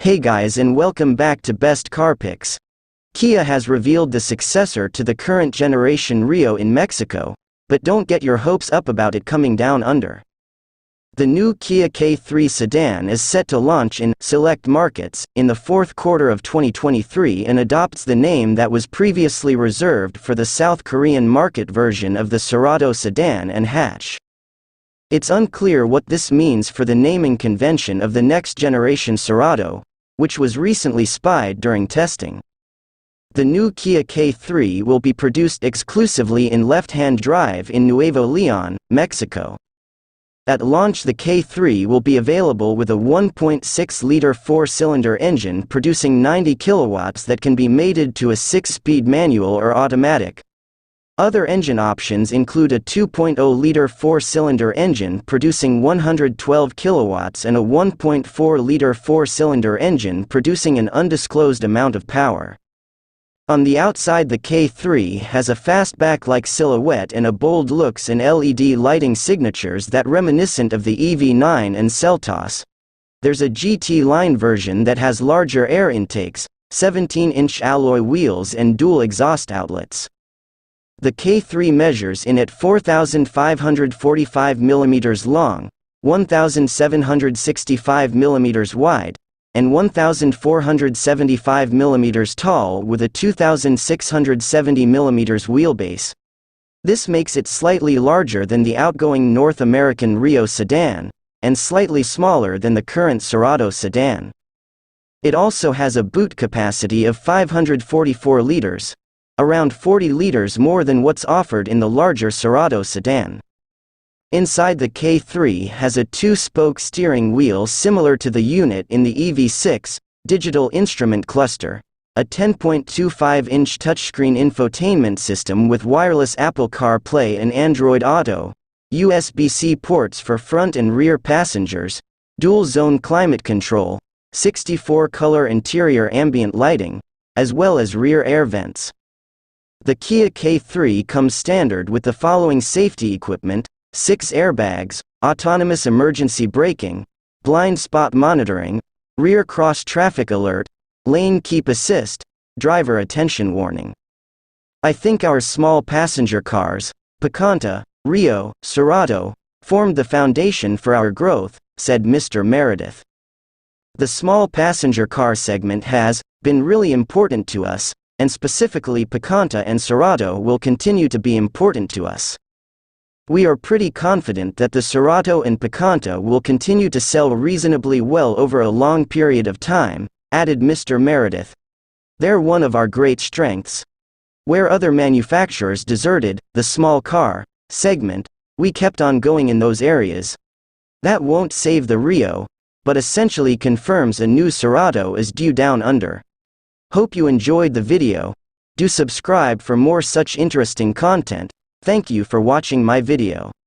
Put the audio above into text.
Hey guys, and welcome back to Best Car Picks. Kia has revealed the successor to the current generation Rio in Mexico, but don't get your hopes up about it coming down under. The new Kia K3 sedan is set to launch in select markets in the fourth quarter of 2023 and adopts the name that was previously reserved for the South Korean market version of the Cerato sedan and hatch. It's unclear what this means for the naming convention of the next generation Cerato, which was recently spied during testing. The new Kia K3 will be produced exclusively in left-hand drive in Nuevo Leon, Mexico. At launch, the K3 will be available with a 1.6-liter four-cylinder engine producing 90 kilowatts that can be mated to a 6-speed manual or automatic. Other engine options include a 2.0-liter four-cylinder engine producing 112 kilowatts and a 1.4-liter four-cylinder engine producing an undisclosed amount of power. On the outside, the K3 has a fastback-like silhouette and a bold looks and LED lighting signatures that reminiscent of the EV9 and Seltos. There's a GT line version that has larger air intakes, 17-inch alloy wheels and dual exhaust outlets. The K3 measures in at 4,545 mm long, 1,765 mm wide, and 1,475 mm tall with a 2,670 mm wheelbase. This makes it slightly larger than the outgoing North American Rio sedan, and slightly smaller than the current Cerato sedan. It also has a boot capacity of 544 liters. Around 40 liters more than what's offered in the larger Cerato sedan. Inside, the K3 has a two-spoke steering wheel similar to the unit in the EV6, digital instrument cluster, a 10.25-inch touchscreen infotainment system with wireless Apple CarPlay and Android Auto, USB-C ports for front and rear passengers, dual-zone climate control, 64-color interior ambient lighting, as well as rear air vents. The Kia K3 comes standard with the following safety equipment: 6 airbags, autonomous emergency braking, blind spot monitoring, rear cross traffic alert, lane keep assist, driver attention warning. I think our small passenger cars, Picanto, Rio, Cerato, formed the foundation for our growth, said Mr. Meredith. The small passenger car segment has been really important to us, and specifically Picanto and Cerato will continue to be important to us. We are pretty confident that the Cerato and Picanto will continue to sell reasonably well over a long period of time, added Mr. Meredith. They're one of our great strengths. Where other manufacturers deserted the small car segment, we kept on going in those areas. That won't save the Rio, but essentially confirms a new Cerato is due down under. Hope you enjoyed the video. Do subscribe for more such interesting content. Thank you for watching my video.